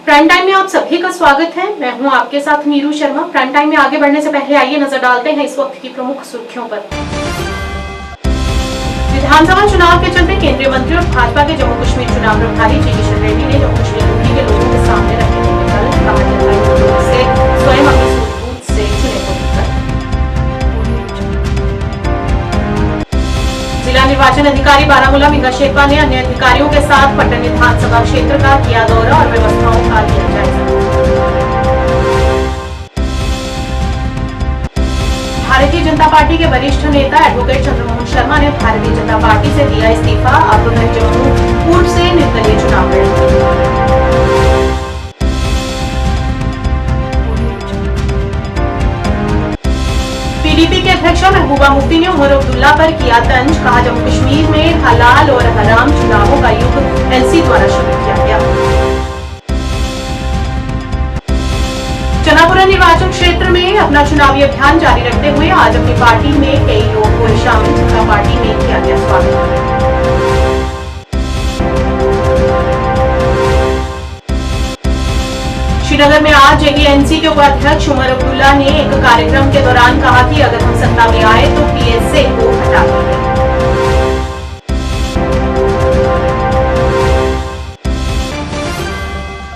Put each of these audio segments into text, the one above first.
Prime time में आप सभी का स्वागत है। मैं हूं आपके साथ मीरू शर्मा। प्राइम टाइम में आगे बढ़ने से पहले आइए नजर डालते हैं इस वक्त की प्रमुख सुर्खियों पर। विधानसभा चुनाव के चलते केंद्रीय मंत्री और भाजपा के जम्मू कश्मीर चुनाव प्रभारी जी किशन रेड्डी ने जम्मू कश्मीर यूपी के लोगों के सामने रखे से स्वयं अपनी सूझबूझ से चुने को लेकर जिला निर्वाचन अधिकारी बारामूला मीना शेखवा ने अन्य अधिकारियों के साथ पट्टन विधानसभा क्षेत्र का किया दौरा और व्यवस्थाओं का लिया जायजा। भारतीय जनता पार्टी के वरिष्ठ नेता एडवोकेट चंद्रमोहन शर्मा ने भारतीय जनता पार्टी से दिया इस्तीफा। अब वह जम्मू पूर्व से निर्दलीय चुनाव लड़ेंगे। पीडीपी के अध्यक्ष महबूबा मुफ्ती ने उमर अब्दुल्ला पर किया तंज। कहा जम्मू कश्मीर में हलाल और हराम चुनावों का युग एलसी द्वारा शुरू किया गया। चनापुरा निर्वाचन क्षेत्र में अपना चुनावी अभियान जारी रखते हुए आज अपनी पार्टी में कई लोग हुए शामिल। जनता पार्टी में किया गया स्वागत। श्रीनगर में आज जेडीएनसी के उपाध्यक्ष उमर अब्दुल्ला ने एक कार्यक्रम के दौरान कहा कि अगर हम सत्ता में आए तो पीएसए को हटा देंगे।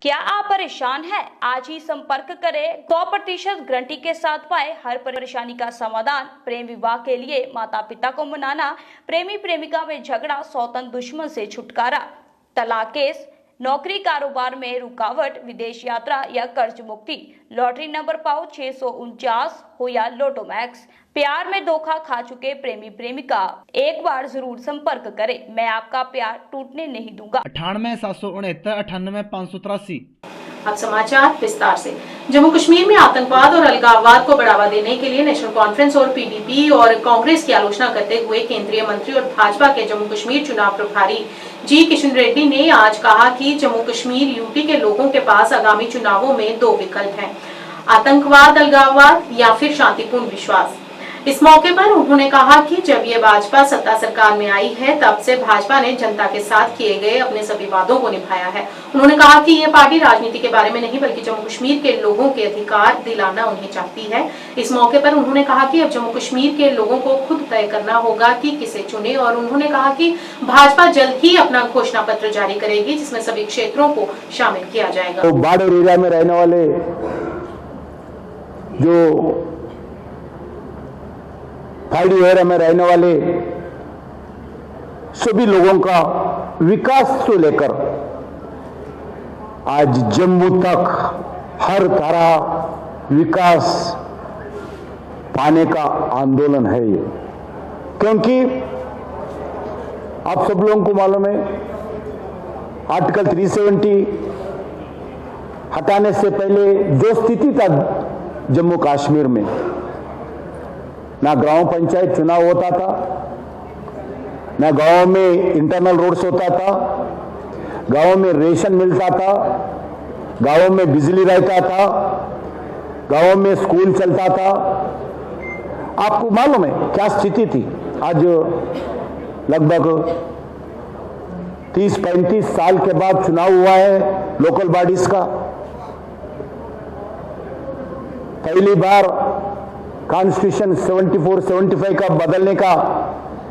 क्या आप परेशान हैं? आज ही संपर्क करें। 100% गारंटी के साथ पाए हर परेशानी का समाधान। प्रेम विवाह के लिए माता पिता को मनाना, प्रेमी प्रेमिका में झगड़ा, सौतन दुश्मन से छुटकारा, तलाक केस, नौकरी कारोबार में रुकावट, विदेश यात्रा या कर्ज मुक्ति, लॉटरी नंबर पाओ 649 हो या लोटो मैक्स, प्यार में धोखा खा चुके प्रेमी प्रेमिका, एक बार जरूर संपर्क करें। मैं आपका प्यार टूटने नहीं दूंगा। 98 769 98 583। अब समाचार विस्तार से। जम्मू कश्मीर में आतंकवाद और अलगाववाद को बढ़ावा देने के लिए नेशनल कॉन्फ्रेंस और पीडीपी और कांग्रेस की आलोचना करते हुए केंद्रीय मंत्री और भाजपा के जम्मू कश्मीर चुनाव प्रभारी जी किशन रेड्डी ने आज कहा कि जम्मू कश्मीर यूटी के लोगों के पास आगामी चुनावों में दो विकल्प हैं, आतंकवाद, अलगाववाद या फिर शांतिपूर्ण विश्वास। इस मौके पर उन्होंने कहा कि जब ये भाजपा सत्ता सरकार में आई है तब से भाजपा ने जनता के साथ किए गए अपने सभी वादों को निभाया है। उन्होंने कहा कि ये पार्टी राजनीति के बारे में नहीं बल्कि जम्मू कश्मीर के लोगों के अधिकार दिलाना उन्हें चाहती है। इस मौके पर उन्होंने कहा कि अब जम्मू कश्मीर के लोगों को खुद तय करना होगा कि किसे चुने और उन्होंने कहा कि भाजपा जल्द ही अपना घोषणा पत्र जारी करेगी जिसमें सभी क्षेत्रों को शामिल किया जाएगा। तो बॉर्डर एरिया में रहने वाले जो फाइड एरिया में रहने वाले सभी लोगों का विकास को लेकर आज जम्मू तक हर तरह विकास पाने का आंदोलन है ये, क्योंकि आप सब लोगों को मालूम है आर्टिकल 370 हटाने से पहले जो स्थिति था जम्मू कश्मीर में, ना गांव पंचायत चुनाव होता था, ना गांव में इंटरनल रोड्स होता था, गांव में रेशन मिलता था, गांव में बिजली रहता था, गांव में स्कूल चलता था। आपको मालूम है क्या स्थिति थी। आज लगभग 30-35 साल के बाद चुनाव हुआ है लोकल बॉडीज का। पहली बार कॉन्स्टिट्यूशन 74-75 का बदलने का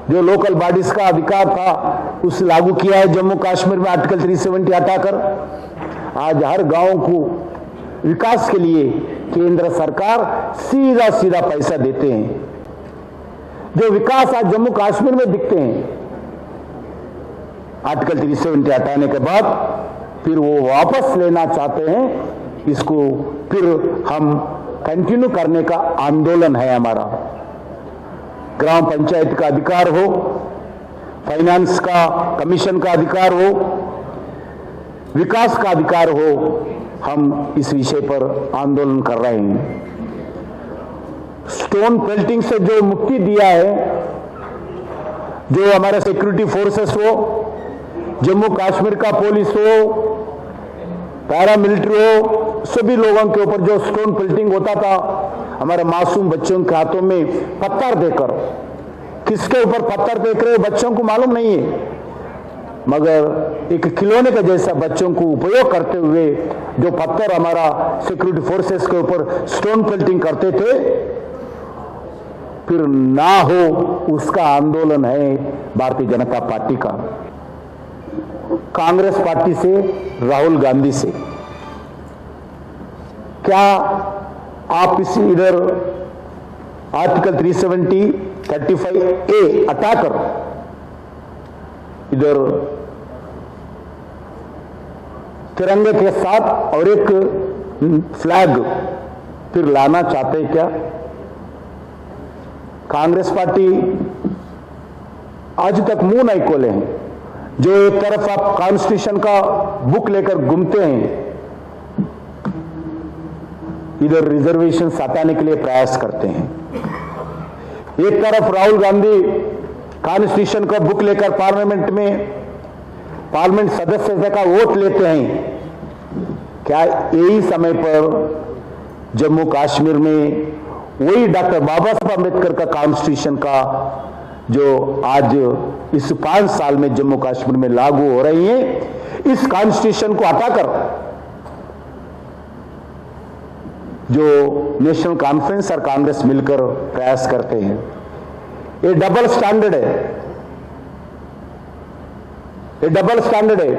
जो लोकल बॉडीज का अधिकार था उस लागू किया है जम्मू कश्मीर में आर्टिकल 370 हटाकर। आज हर गांव को विकास के लिए केंद्र सरकार सीधा सीधा पैसा देते हैं। जो विकास आज जम्मू कश्मीर में दिखते हैं आर्टिकल 370 हटाने के बाद फिर वो वापस लेना चाहते हैं। इसको फिर हम कंटिन्यू करने का आंदोलन है हमारा। ग्राम पंचायत का अधिकार हो, फाइनेंस का कमीशन का अधिकार हो, विकास का अधिकार हो, हम इस विषय पर आंदोलन कर रहे हैं। स्टोन पेल्टिंग से जो मुक्ति दिया है, जो हमारे सिक्योरिटी फोर्सेस हो, जम्मू कश्मीर का पुलिस हो, पैरामिलिट्री हो, सभी लोगों के ऊपर जो स्टोन पेल्टिंग होता था, हमारे मासूम बच्चों के हाथों में पत्थर देकर, किसके ऊपर पत्थर देख रहे बच्चों को मालूम नहीं है। मगर एक खिलौने का जैसा बच्चों को उपयोग करते हुए जो पत्थर हमारा सिक्योरिटी फोर्सेस के ऊपर स्टोन पेल्टिंग करते थे, फिर ना हो उसका आंदोलन है भारतीय जनता पार्टी का। कांग्रेस पार्टी से, राहुल गांधी से क्या आप इस इधर आर्टिकल 370, 35A हटाकर इधर तिरंगे के साथ और एक फ्लैग फिर लाना चाहते हैं क्या? कांग्रेस पार्टी आज तक मुंह नहीं खोले हैं। जो एक तरफ आप कॉन्स्टिट्यूशन का बुक लेकर घूमते हैं, इधर रिजर्वेशन हटाने के लिए प्रयास करते हैं। एक तरफ राहुल गांधी कॉन्स्टिट्यूशन का बुक लेकर पार्लियामेंट में पार्लियामेंट सदस्यता का वोट लेते हैं। क्या यही समय पर जम्मू कश्मीर में वही डॉक्टर बाबा साहब अम्बेडकर का कॉन्स्टिट्यूशन का जो आज इस 5 साल में जम्मू कश्मीर में लागू हो रही है, इस कॉन्स्टिट्यूशन को हटाकर जो नेशनल कॉन्फ्रेंस और कांग्रेस मिलकर प्रयास करते हैं, ये डबल स्टैंडर्ड है। ये डबल स्टैंडर्ड है।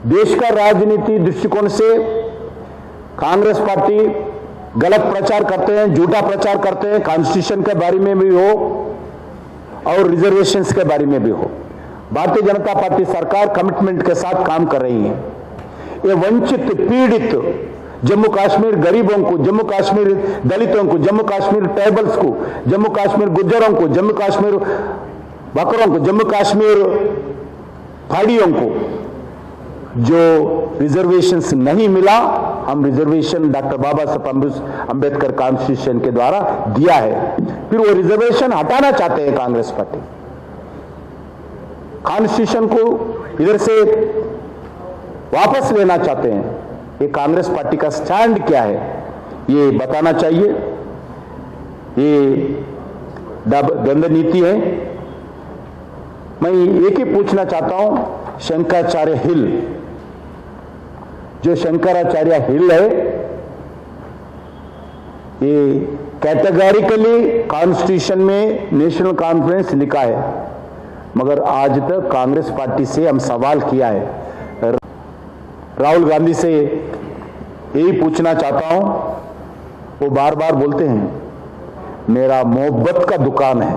देश का राजनीति दृष्टिकोण से कांग्रेस पार्टी गलत प्रचार करते हैं, झूठा प्रचार करते हैं, कॉन्स्टिट्यूशन के बारे में भी हो और रिजर्वेशंस के बारे में भी हो। भारतीय जनता पार्टी सरकार कमिटमेंट के साथ काम कर रही है। ये वंचित, पीड़ित जम्मू कश्मीर गरीबों को, जम्मू कश्मीर दलितों को, जम्मू कश्मीर ट्राइबल्स को, जम्मू कश्मीर गुज्जरों को, जम्मू कश्मीर बकरों को, जम्मू कश्मीर पहाड़ियों को जो रिजर्वेशंस नहीं मिला, हम रिजर्वेशन डॉक्टर बाबा साहब अम्बेडकर कॉन्स्टिट्यूशन के द्वारा दिया है। फिर वो रिजर्वेशन हटाना चाहते हैं कांग्रेस पार्टी। कॉन्स्टिट्यूशन को इधर से वापस लेना चाहते हैं। ये कांग्रेस पार्टी का स्टैंड क्या है, ये बताना चाहिए। ये द्वंद्व नीति है। मैं एक ही पूछना चाहता हूं, शंकराचार्य हिल, जो शंकराचार्य हिल है, ये कैटेगोरिकली कॉन्स्टिट्यूशन में नेशनल कॉन्फ्रेंस लिखा है, मगर आज तक कांग्रेस पार्टी से हम सवाल किया है। राहुल गांधी से यही पूछना चाहता हूं, वो बार बार बोलते हैं मेरा मोहब्बत का दुकान है।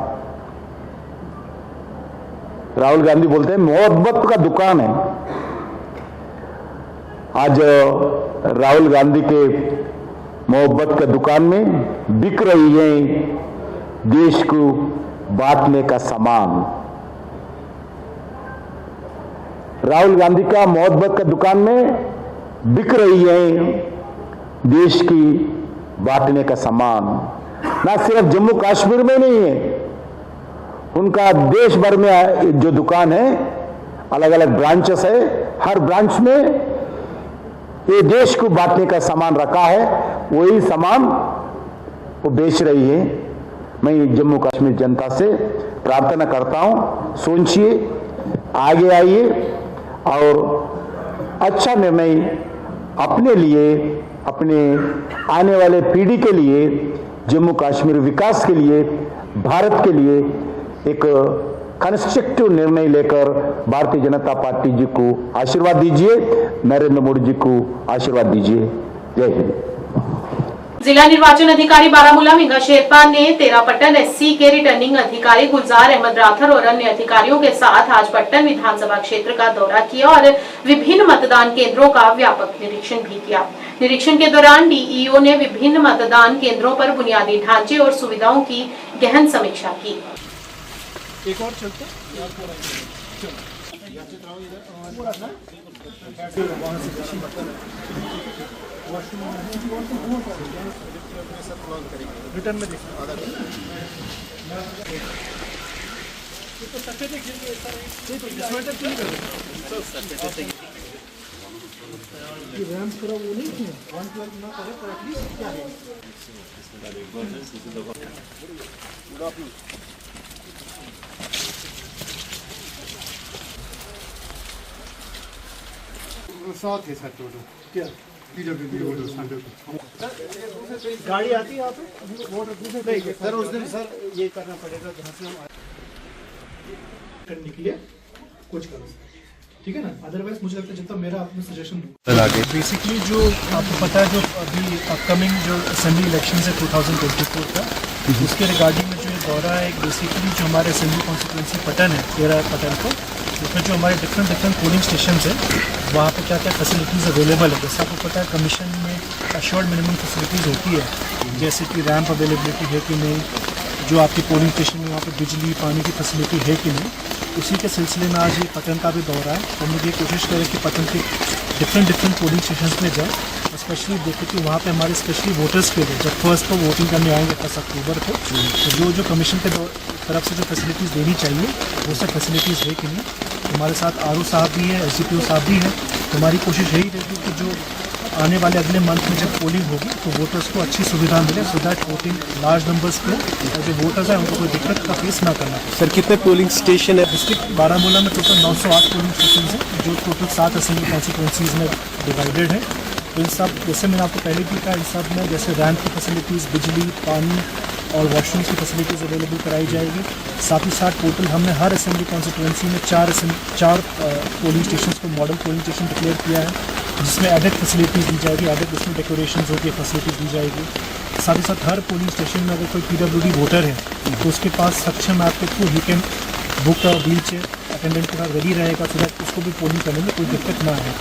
राहुल गांधी बोलते हैं मोहब्बत का दुकान है। आज राहुल गांधी के मोहब्बत के दुकान में बिक रही है देश को बांटने का सामान। राहुल गांधी का मोहब्बत के दुकान में बिक रही है देश की बांटने का सामान। ना सिर्फ जम्मू कश्मीर में नहीं है, उनका देश भर में जो दुकान है, अलग अलग ब्रांचेस है, हर ब्रांच में ये देश को बांटने का सामान रखा है, वही सामान वो बेच रही है। मैं जम्मू कश्मीर जनता से प्रार्थना करता हूं, सोचिए, आगे आइए और अच्छा निर्णय अपने लिए, अपने आने वाले पीढ़ी के लिए, जम्मू कश्मीर विकास के लिए, भारत के लिए एक कंस्ट्रक्टिव निर्णय लेकर भारतीय जनता पार्टी जी को आशीर्वाद दीजिए, नरेंद्र मोदी जी को आशीर्वाद दीजिए। जय हिंद। जिला निर्वाचन अधिकारी बारामूला मीगा शेरपा ने तेरापट्टन एससी के रिटर्निंग अधिकारी गुलजार अहमद राठौर और अन्य अधिकारियों के साथ आज पट्टन विधानसभा क्षेत्र का दौरा किया और विभिन्न मतदान केंद्रों का व्यापक निरीक्षण भी किया। निरीक्षण के दौरान डीईओ ने विभिन्न मतदान केंद्रों पर बुनियादी ढांचे और सुविधाओं की गहन समीक्षा की। एक और चलते रिटर्न में रैम पूरा वो नहीं है 112 ना करे तो एटलीस्ट क्या है। 7 है सर टोटल। क्या PWD वोटर्स 100। गाड़ी आती है यहाँ पे वोटर नहीं सर, उस दिन सर ये करना पड़ेगा जहाँ से हम करने के लिए कुछ करो, ठीक है ना। अदरवाइज मुझे लगता है जितना मेरा आपको सजेशन बेसिकली जो आपको पता है जो अभी अपकमिंग जो असेंबली इलेक्शन है 2024 का, उसके रिगार्डिंग में जो ये दौरा है बेसिकली जो हमारे असेंबली कॉन्स्टिट्यूंसी पटन है 13 पटन को, उसमें जो हमारे डिफरेंट पोलिंग स्टेशन है वहाँ पे क्या क्या फैसिलिटीज़ अवेलेबल है। जैसे आपको पता है कमीशन में अश्योर्ड मिनिमम फैसिलिटीज़ होती है, जैसे कि रैंप अवेलेबिलिटी है कि नहीं, जो आपकी पोलिंग स्टेशन में वहाँ पे बिजली पानी की फैसिलिटी है कि नहीं। उसी के सिलसिले में आज ये पटन का भी दौरा है, तो मुझे कोशिश करें कि पटन के डिफरेंट पोलिंग स्टेशन में जाए, स्पेशली देखें कि वहाँ पे हमारे स्पेशली वोटर्स के लिए जब फर्स्ट को वोटिंग करने आएंगे 10 अक्टूबर को, तो जो कमीशन के तरफ से जो फैसिलिटीज़ देनी चाहिए वो सब फैसिलिटीज़ है कि नहीं। हमारे साथ RO साहब भी है, SDPO साहब भी है। तो हमारी कोशिश यही रहेगी कि जो आने वाले अगले मंथ में जब पोलिंग होगी तो वोटर्स को अच्छी सुविधा मिले, so that voting large numbers पे और जो वोटर्स हैं उनको कोई दिक्कत का फेस ना करना। सर कितने पोलिंग स्टेशन है? डिस्ट्रिक्ट बारामूला में टोटल 908 पोलिंग स्टेशन हैं, जो टोटल 7 असेंबली कॉन्स्टिट्यूंसीज में डिवाइडेड है। तो इन सब, जैसे मैंने आपको पहले भी कहा, इन सब में जैसे रैंप की फैसिलिटीज़, बिजली, पानी और वॉशरूम्स की फैसिलिटीज़ अवेलेबल कराई जाएगी। साथ ही साथ टोटल हमने हर असेंबली कॉन्स्टिट्यूंसी में 4 पोलिंग स्टेशन को मॉडल पोलिंग स्टेशन डिक्लेयर किया है, जिसमें एडेड फैसिलिटीज़ दी जाएगी, एडेड उसमें डेकोरेशन होती है, फैसिलिटीज़ दी जाएगी। साथ ही साथ हर पोलिंग स्टेशन में अगर कोई PWD वोटर है तो उसके पास सक्षम ऐप के थ्रू ही कैन बुक और व्हील चेयर अटेंडेंट के साथ रेडी रहेगा, सो दैट उसको भी पोलिंग करने में कोई दिक्कत ना है।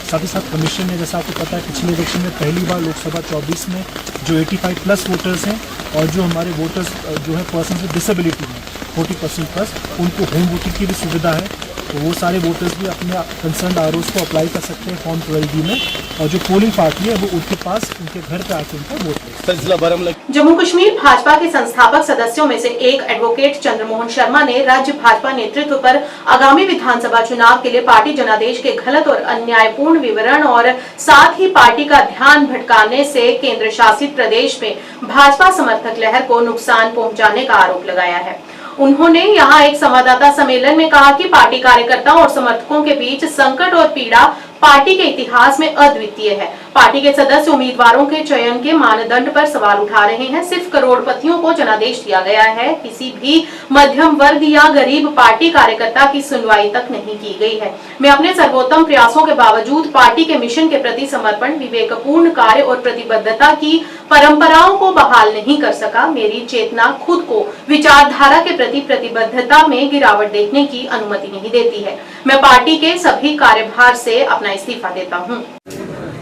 साथ ही साथ कमीशन है, जैसा आपको पता है पिछले इलेक्शन में पहली बार लोकसभा 24 में जो 85+ वोटर्स हैं और जो हमारे वोटर्स जो है पर्सन विद डिसेबिलिटी में 40% प्लस, उनको होम वोटिंग की भी सुविधा है। तो वो सारे वोटर्स भी अपने कंसर्न ROs को अप्लाई कर सकते हैं फॉर्म 12D में, और जो पोलिंग पार्टी है वो उनके पास उनके घर पे आके उनका वोट ले। जम्मू कश्मीर भाजपा के संस्थापक सदस्यों में से एक एडवोकेट चंद्रमोहन शर्मा ने राज्य भाजपा नेतृत्व पर आगामी विधानसभा चुनाव के लिए पार्टी जनादेश के गलत और अन्यायपूर्ण विवरण और साथ ही पार्टी का ध्यान भटकाने से केंद्र शासित प्रदेश में भाजपा समर्थक लहर को नुकसान पहुंचाने का आरोप लगाया है। उन्होंने यहां एक संवाददाता सम्मेलन में कहा कि पार्टी कार्यकर्ताओं और समर्थकों के बीच संकट और पीड़ा पार्टी के इतिहास में अद्वितीय है। पार्टी के सदस्य उम्मीदवारों के चयन के मानदंड पर सवाल उठा रहे हैं। सिर्फ करोड़पतियों को जनादेश दिया गया है, किसी भी मध्यम वर्ग या गरीब पार्टी कार्यकर्ता की सुनवाई तक नहीं की गई है। मैं अपने सर्वोत्तम प्रयासों के बावजूद पार्टी के मिशन के प्रति समर्पण, विवेकपूर्ण कार्य और प्रतिबद्धता की परंपराओं को बहाल नहीं कर सका। मेरी चेतना खुद को विचारधारा के प्रति प्रतिबद्धता में गिरावट देखने की अनुमति नहीं देती है। मैं पार्टी के सभी कार्यभार से अपना इस्तीफा देता हूं।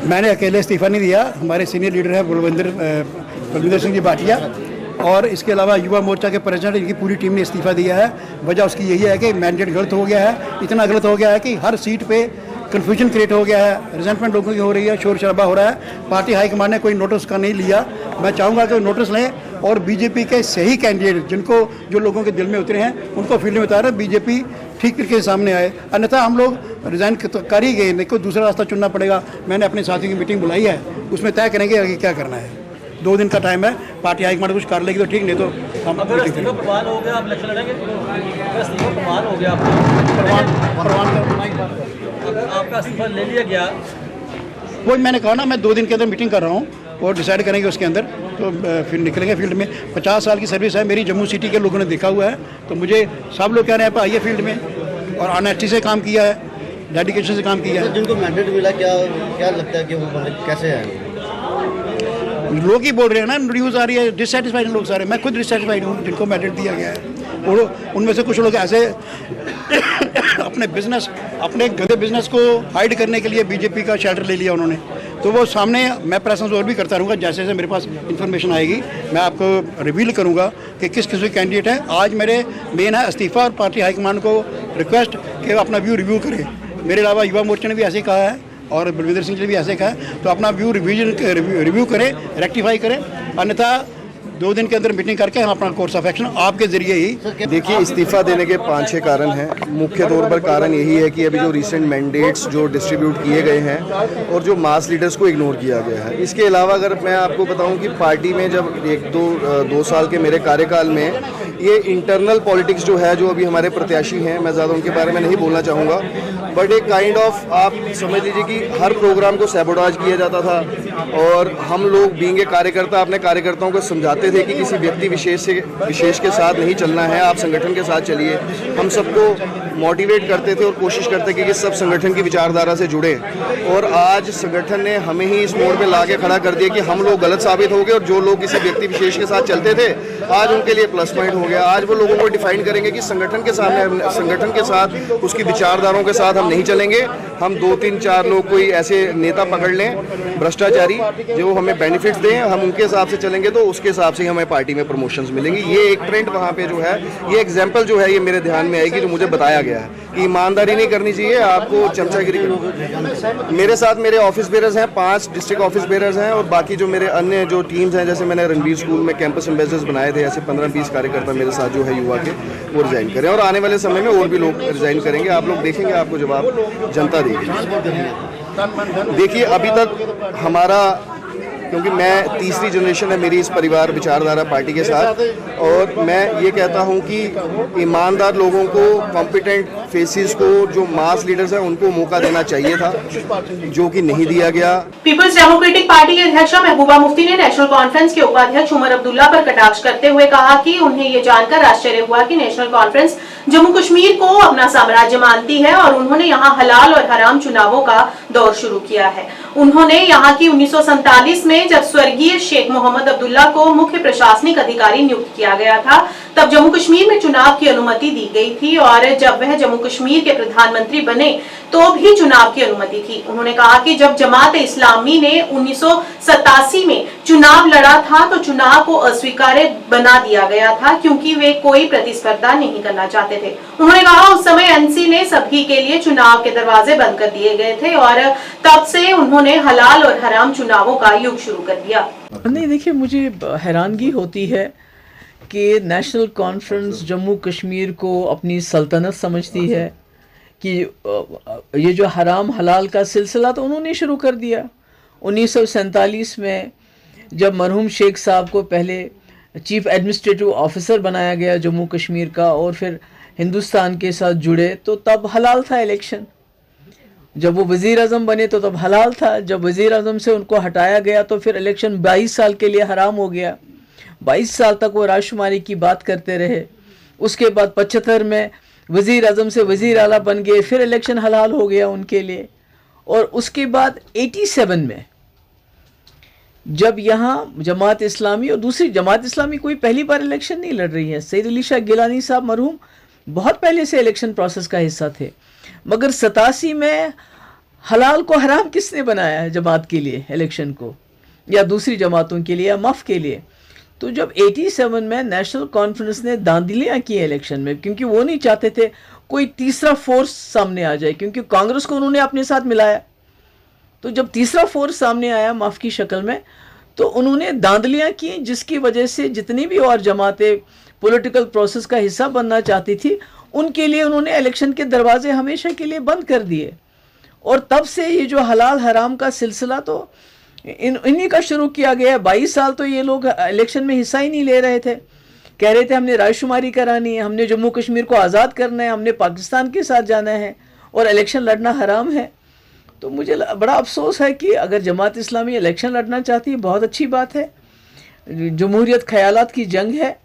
मैंने अकेले इस्तीफा नहीं दिया, हमारे सीनियर लीडर है बलविंदर सिंह जी भाटिया, और इसके अलावा युवा मोर्चा के प्रेसिडेंट, इनकी पूरी टीम ने इस्तीफा दिया है। वजह उसकी यही है कि मैंडेट गलत हो गया है, इतना गलत हो गया है कि हर सीट पे कन्फ्यूजन क्रिएट हो गया है, रिजेंटमेंट लोगों की हो रही है, शोर शराबा हो रहा है। पार्टी हाईकमान ने कोई नोटिस का नहीं लिया। मैं चाहूँगा कि नोटिस लें और बीजेपी के सही कैंडिडेट जो लोगों के दिल में उतरे हैं उनको फील्ड में उतारें, बीजेपी ठीक तरीके से सामने आए। अन्यथा हम लोग रिजाइन कर ही गए, नहीं कोई दूसरा रास्ता चुनना पड़ेगा। मैंने अपने साथियों की मीटिंग बुलाई है, उसमें तय करेंगे आगे क्या करना है। 2 दिन का टाइम है, पार्टी हाईकमान कुछ कर लेगी तो ठीक, नहीं तो हम अगर बवाल हो गया आप इलेक्शन लड़ेंगे? बवाल हो गया आपका इस्तीफा ले लिया गया, वही मैंने कहा ना, मैं 2 दिन के अंदर मीटिंग कर रहा हूँ और डिसाइड करेंगे उसके अंदर, तो फिर निकलेंगे फील्ड में। 50 साल की सर्विस है मेरी, जम्मू सिटी के लोगों ने देखा हुआ है, तो मुझे सब लोग कह रहे हैं आइए फील्ड में, और ऑनेस्टी से काम किया है, डेडिकेशन से काम किया है। जिनको मैंडेट मिला क्या लगता है कि वो कैसे है? लोग ही बोल रहे हैं ना, न्यूज़ आ रही है, डिससेटिस्फाइड लोग सारे। मैं खुद डिससेटिस्फाइड हूँ जिनको मैंडेट दिया गया है, और उनमें से कुछ लोग ऐसे अपने गंदे बिजनेस को हाइड करने के लिए बीजेपी का शेल्टर ले लिया उन्होंने। तो वो सामने मैं प्रेजेंस और भी करता रहूँगा, जैसे जैसे मेरे पास इन्फॉर्मेशन आएगी मैं आपको रिवील करूँगा कि किस किस कैंडिडेट हैं। आज मेरे मेन है इस्तीफा, और पार्टी हाईकमान को रिक्वेस्ट कि अपना व्यू रिव्यू करें। मेरे अलावा युवा मोर्चा ने भी ऐसे कहा है और बलविंदर सिंह जी ने भी ऐसे कहा है, तो अपना व्यू रिव्यू करें, रेक्टिफाई करें, अन्यथा 2 दिन के अंदर मीटिंग करके हम अपना कोर्स ऑफ एक्शन आपके जरिए ही। देखिए, इस्तीफा देने के 5-6 कारण हैं। मुख्य तौर पर कारण यही है कि अभी जो रिसेंट मैंडेट्स जो डिस्ट्रीब्यूट किए गए हैं और जो मास लीडर्स को इग्नोर किया गया है। इसके अलावा अगर मैं आपको बताऊं कि पार्टी में जब 2 साल के मेरे कार्यकाल में ये इंटरनल पॉलिटिक्स जो है, जो अभी हमारे प्रत्याशी हैं, मैं ज़्यादा उनके बारे में नहीं बोलना चाहूँगा, बट एक काइंड ऑफ आप समझ लीजिए कि हर प्रोग्राम को सैबोटाज किया जाता था और हम लोग बीइंग ए कार्यकर्ता अपने कार्यकर्ताओं को समझाते थे कि किसी व्यक्ति विशेष के साथ नहीं चलना है, आप संगठन के साथ चलिए। हम सबको मोटिवेट करते थे और कोशिश करते कि सब संगठन की विचारधारा से जुड़े, और आज संगठन ने हमें ही इस मोड़ पे ला के खड़ा कर दिया कि हम लोग गलत साबित हो गए और जो लोग किसी व्यक्ति विशेष के साथ चलते थे आज उनके लिए प्लस पॉइंट हो गया। आज वो लोगों को डिफाइन करेंगे कि संगठन के सामने, संगठन के साथ, उसकी विचारधाराओं के साथ हम नहीं चलेंगे। हम 2-3-4 लोग कोई ऐसे नेता पकड़ लें भ्रष्टाचारी जो हमें बेनिफिट्स दें, हम उनके हिसाब से चलेंगे तो उसके हिसाब से ही हमें पार्टी में प्रमोशंस मिलेंगी। ये एक ट्रेंड वहाँ पे जो है, ये एग्जाम्पल जो है ये मेरे ध्यान में आएगी, जो मुझे बताया गया है कि ईमानदारी नहीं करनी चाहिए, आपको चमचागिरी। मेरे साथ मेरे ऑफिस बेरर्स हैं, 5 डिस्ट्रिक्ट ऑफिस बेरर्स हैं और बाकी जो मेरे अन्य जो टीम्स हैं, जैसे मैंने रणवीर स्कूल में कैंपस एम्बेसडर्स बनाए थे, ऐसे 15-20 कार्यकर्ता मेरे साथ जो है युवा के, वो रिजाइन करें और आने वाले समय में और भी लोग रिजाइन करेंगे। आप लोग देखेंगे, आपको जवाब जनता देगी। देखिए अभी तक हमारा, क्योंकि मैं तीसरी जनरेशन है मेरी इस परिवार विचारधारा पार्टी के साथ, और मैं ये कहता हूं कि ईमानदार लोगों को, कॉम्पिटेंट फेसेस को, जो मास लीडर्स हैं उनको मौका देना चाहिए था, जो कि नहीं दिया गया। पीपल्स डेमोक्रेटिक पार्टी के अध्यक्ष महबूबा मुफ्ती ने नेशनल कॉन्फ्रेंस के उपाध्यक्ष उमर अब्दुल्ला पर कटाक्ष करते हुए कहा कि उन्हें ये जानकर आश्चर्य हुआ कि नेशनल कॉन्फ्रेंस जम्मू कश्मीर को अपना साम्राज्य मानती है और उन्होंने यहाँ हलाल और हराम चुनावों का दौर शुरू किया है। उन्होंने यहाँ की 1947 में जब स्वर्गीय शेख मोहम्मद अब्दुल्ला को मुख्य प्रशासनिक अधिकारी नियुक्त किया गया था, तब जम्मू कश्मीर में चुनाव की अनुमति दी गई थी और जब वह जम्मू कश्मीर के प्रधानमंत्री बने तो भी चुनाव की अनुमति थी। उन्होंने कहा कि जब जमात इस्लामी ने 1987 में चुनाव लड़ा था तो चुनाव को अस्वीकार्य बना दिया गया था क्योंकि वे कोई प्रतिस्पर्धा नहीं करना चाहते थे। उन्होंने कहा उस समय एनसी ने सभी के लिए चुनाव के दरवाजे बंद कर दिए गए थे और तब से उन्होंने हलाल और हराम चुनावों का युग शुरू कर दिया। नहीं, देखिए मुझे हैरानगी होती है कि नेशनल कॉन्फ्रेंस जम्मू कश्मीर को अपनी सल्तनत समझती है कि ये जो हराम हलाल का सिलसिला तो उन्होंने शुरू कर दिया। 1947 में जब मरहूम शेख साहब को पहले चीफ एडमिनिस्ट्रेटिव ऑफिसर बनाया गया जम्मू कश्मीर का और फिर हिंदुस्तान के साथ जुड़े तो तब हलाल था इलेक्शन। जब वो वज़ीर आज़म बने तो तब हलाल था। जब वज़ीर आज़म से उनको हटाया गया तो फिर इलेक्शन 22 साल के लिए हराम हो गया। 22 साल तक वो राजकुमारी की बात करते रहे। उसके बाद 75 में वज़ीर आज़म से वज़ीर आला बन गए, फिर इलेक्शन हलाल हो गया उनके लिए। और उसके बाद 87 में जब यहाँ जमात इस्लामी और दूसरी जमात इस्लामी कोई पहली बार इलेक्शन नहीं लड़ रही है। सैयद अली शाह गिलानी साहब मरहूम बहुत पहले से इलेक्शन प्रोसेस का हिस्सा थे, मगर 87 में हलाल को हराम किसने बनाया है जमात के लिए इलेक्शन को, या दूसरी जमातों के लिए या मफ के लिए। तो जब 87 में नेशनल कॉन्फ्रेंस ने धांधलियाँ की इलेक्शन में, क्योंकि वो नहीं चाहते थे कोई तीसरा फोर्स सामने आ जाए, क्योंकि कांग्रेस को उन्होंने अपने साथ मिलाया। तो जब तीसरा फोर्स सामने आया माफ की शक्ल में, तो उन्होंने धांधलियाँ की, जिसकी वजह से जितनी भी और जमातें पॉलिटिकल प्रोसेस का हिस्सा बनना चाहती थी उनके लिए उन्होंने इलेक्शन के दरवाजे हमेशा के लिए बंद कर दिए। और तब से ये जो हलाल हराम का सिलसिला तो इन्हीं का शुरू किया गया। 22 साल तो ये लोग इलेक्शन में हिस्सा ही नहीं ले रहे थे। कह रहे थे हमने राजकुमारी करानी है, हमने जम्मू कश्मीर को आज़ाद करना है, हमने पाकिस्तान के साथ जाना है और इलेक्शन लड़ना हराम है। तो मुझे बड़ा अफसोस है कि अगर जमात इस्लामी इलेक्शन लड़ना चाहती है, बहुत अच्छी बात है। जमहूरियत ख्यालात की जंग है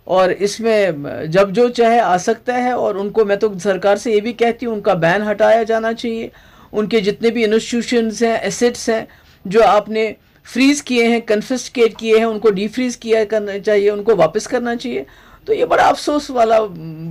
और इसमें जब जो चाहे आ सकता है। और उनको मैं तो सरकार से ये भी कहती हूँ उनका बैन हटाया जाना चाहिए। उनके जितने भी इंस्टीट्यूशंस हैं, एसेट्स हैं जो आपने फ्रीज़ किए हैं, कन्फिस्केट किए हैं, उनको डीफ्रीज़ किया करना चाहिए, उनको वापस करना चाहिए। तो ये बड़ा अफसोस वाला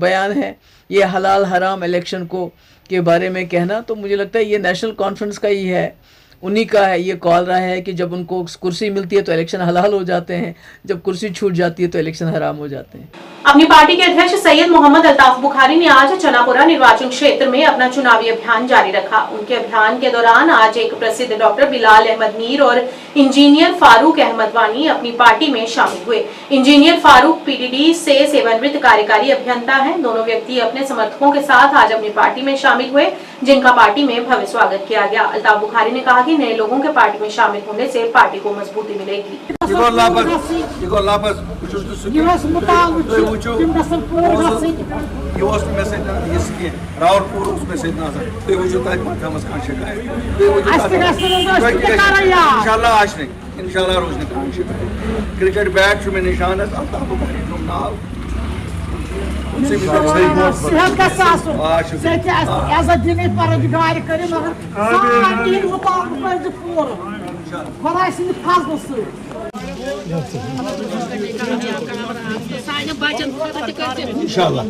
बयान है ये हलाल हराम इलेक्शन को के बारे में कहना। तो मुझे लगता है ये नेशनल कॉन्फ्रेंस का ही है, उन्हीं का है ये कॉल रहा है कि जब उनको कुर्सी मिलती है तो इलेक्शन हलाल हो जाते हैं, जब कुर्सी छूट जाती है तो इलेक्शन हराम हो जाते हैं। अपनी पार्टी के अध्यक्ष सैयद मोहम्मद अल्ताफ बुखारी ने आज चनापुरा निर्वाचन क्षेत्र में अपना चुनावी अभियान जारी रखा। उनके अभियान के दौरान आज एक प्रसिद्ध डॉक्टर बिलाल अहमद मीर और इंजीनियर फारूक अहमद वानी अपनी पार्टी में शामिल हुए। इंजीनियर फारूक पीडीडी से सेवानिवृत्त कार्यकारी अभियंता हैं। दोनों व्यक्ति अपने समर्थकों के साथ आज अपनी पार्टी में शामिल हुए, जिनका पार्टी में भव्य स्वागत किया गया। अल्ताफ बुखारी ने कहा कि कि नए लोगों के पार्टी में शामिल होने से पार्टी को मजबूती मिलेगी। क्रिकेट बैट में निशान सेहत का सास आजादी para de गाड़ी करे मगर सारी मुताबिक पर जो पूरा बड़ा सी खास दोस्त इंशाल्लाह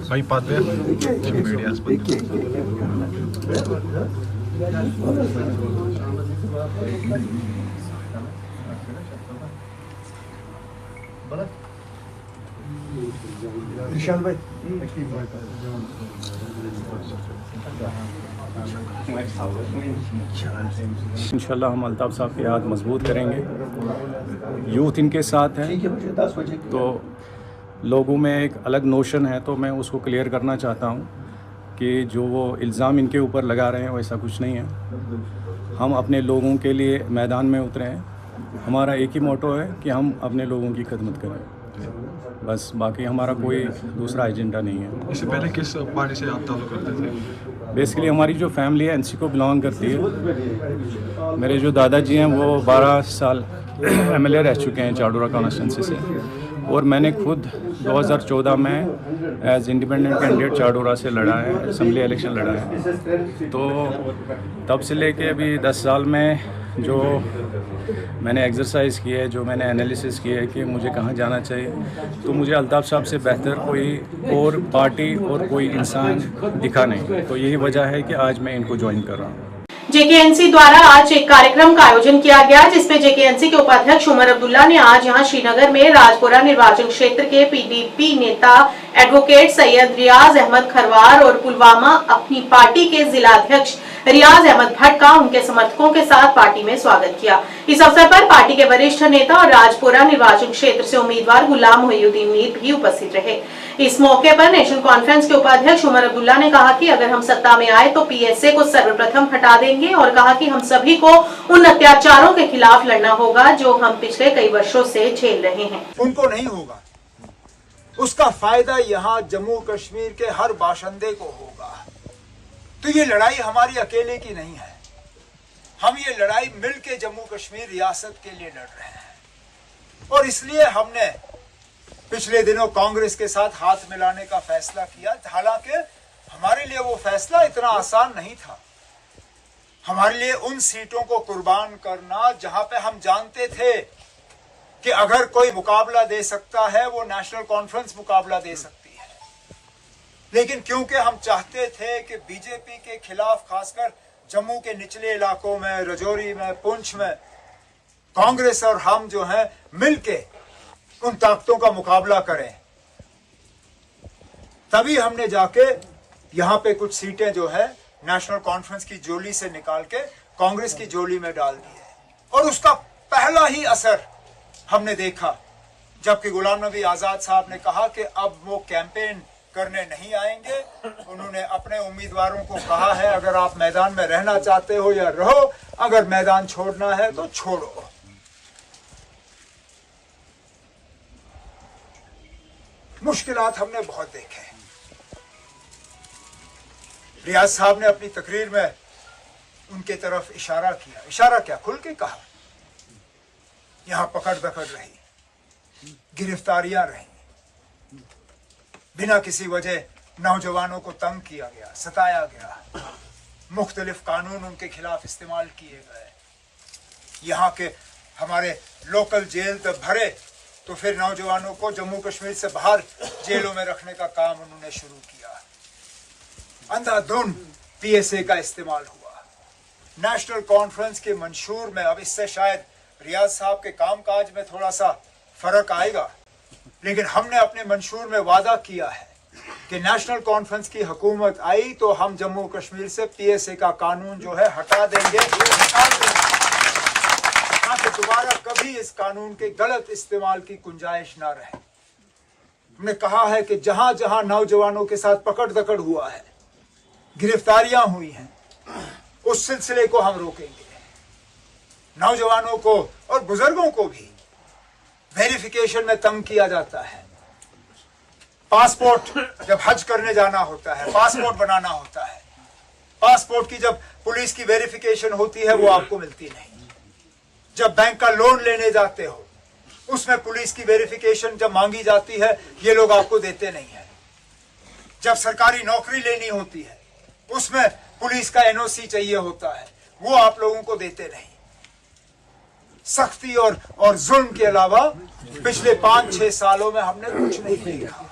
भाई पाते मीडिया इंशाल्लाह हम अल्ताफ साहब के हाथ मजबूत करेंगे। यूथ इनके साथ है तो लोगों में एक अलग नोशन है, तो मैं उसको क्लियर करना चाहता हूँ कि जो वो इल्ज़ाम इनके ऊपर लगा रहे हैं वैसा कुछ नहीं है। हम अपने लोगों के लिए मैदान में उतरे हैं। हमारा एक ही मोटो है कि हम अपने लोगों की खिदमत करें, बस। बाकी हमारा कोई दूसरा एजेंडा नहीं है। इससे पहले किस पार्टी से आप ताल्लुक़ करते थे? बेसिकली हमारी जो फैमिली है एनसी को बिलोंग करती है। मेरे जो दादाजी हैं वो 12 साल एमएलए रह चुके हैं चाडोरा कॉन्स्टिट्यूंसी से, और मैंने खुद 2014 में एज इंडिपेंडेंट कैंडिडेट चाडोरा से लड़ा है, असम्बली इलेक्शन लड़ा है। तो तब से लेके अभी 10 साल में जो मैंने एक्सरसाइज की है, जो मैंने एनालिसिस की है कि मुझे कहाँ जाना चाहिए, तो मुझे अल्ताफ साहब से बेहतर कोई और पार्टी और कोई इंसान दिखा नहीं। तो यही वजह है कि आज मैं इनको ज्वाइन कर रहा हूँ। जेकेएनसी द्वारा आज एक कार्यक्रम का आयोजन किया गया, जिसमें जेकेएनसी के उपाध्यक्ष उमर अब्दुल्ला ने आज यहां श्रीनगर में राजपुरा निर्वाचन क्षेत्र के पीडीपी नेता एडवोकेट सैयद रियाज अहमद खरवार और पुलवामा अपनी पार्टी के जिलाध्यक्ष रियाज अहमद भट्ट का उनके समर्थकों के साथ पार्टी में स्वागत किया। इस अवसर पर पार्टी के वरिष्ठ नेता और राजपुरा निर्वाचन क्षेत्र से उम्मीदवार गुलाम मोहिउद्दीन मीर भी उपस्थित रहे। इस मौके पर नेशनल कॉन्फ्रेंस के उपाध्यक्ष उमर अब्दुल्ला ने कहा कि अगर हम सत्ता में आए तो पीएसए को सर्वप्रथम हटा देंगे, और कहा कि हम सभी को उन अत्याचारों के खिलाफ लड़ना होगा जो हम पिछले कई वर्षों से झेल रहे हैं। उनको नहीं होगा, उसका फायदा यहाँ जम्मू कश्मीर के हर बाशिंदे को होगा। तो ये लड़ाई हमारी अकेले की नहीं है, हम ये लड़ाई मिलके जम्मू कश्मीर रियासत के लिए लड़ रहे हैं। और इसलिए हमने पिछले दिनों कांग्रेस के साथ हाथ मिलाने का फैसला किया। हालांकि हमारे लिए वो फैसला इतना आसान नहीं था। हमारे लिए उन सीटों को कुर्बान करना जहां पे हम जानते थे कि अगर कोई मुकाबला दे सकता है वो नेशनल कॉन्फ्रेंस मुकाबला दे सकती है, लेकिन क्योंकि हम चाहते थे कि बीजेपी के खिलाफ खासकर जम्मू के निचले इलाकों में, रजौरी में, पुंछ में कांग्रेस और हम जो हैं मिलके उन ताकतों का मुकाबला करें, तभी हमने जाके यहां पे कुछ सीटें जो है नेशनल कॉन्फ्रेंस की जोली से निकाल के कांग्रेस की जोली में डाल दी है। और उसका पहला ही असर हमने देखा जबकि गुलाम नबी आजाद साहब ने कहा कि अब वो कैंपेन करने नहीं आएंगे। उन्होंने अपने उम्मीदवारों को कहा है अगर आप मैदान में रहना चाहते हो या रहो, अगर मैदान छोड़ना है तो छोड़ो। मुश्किलात हमने बहुत देखे। रियाज साहब ने अपनी तकरीर में उनके तरफ इशारा किया। इशारा क्या, खुल के कहा। यहां पकड़ दकड़ रही, गिरफ्तारियां रही, बिना किसी वजह नौजवानों को तंग किया गया, सताया गया, मुख्तलिफ कानून उनके खिलाफ इस्तेमाल किए गए। यहाँ के हमारे लोकल जेल तक भरे तो फिर नौजवानों को जम्मू कश्मीर से बाहर जेलों में रखने का काम उन्होंने शुरू किया। अंधाधुंध पीएसए का इस्तेमाल हुआ। नेशनल कॉन्फ्रेंस के मंशूर में, अब इससे शायद रियाज साहब के कामकाज में थोड़ा सा फर्क आएगा, लेकिन हमने अपने मंशूर में वादा किया है कि नेशनल कॉन्फ्रेंस की हुकूमत आई तो हम जम्मू कश्मीर से PSA का कानून जो है हटा देंगे, निकाल देंगे, ताकि दोबारा कभी इस कानून के गलत इस्तेमाल की गुंजाइश ना रहे। हमने कहा है कि जहां जहां नौजवानों के साथ पकड़ दकड़ हुआ है, गिरफ्तारियां हुई हैं, उस सिलसिले को हम रोकेंगे। नौजवानों को और बुजुर्गों को भी वेरिफिकेशन में तंग किया जाता है। पासपोर्ट जब हज करने जाना होता है, पासपोर्ट बनाना होता है, पासपोर्ट की जब पुलिस की वेरिफिकेशन होती है वो आपको मिलती नहीं। जब बैंक का लोन लेने जाते हो उसमें पुलिस की वेरिफिकेशन जब मांगी जाती है, ये लोग आपको देते नहीं है। जब सरकारी नौकरी लेनी होती है उसमें पुलिस का NOC चाहिए होता है, वो आप लोगों को देते नहीं। सख्ती और जुल्म के अलावा पिछले 5-6 सालों में हमने कुछ नहीं देखा।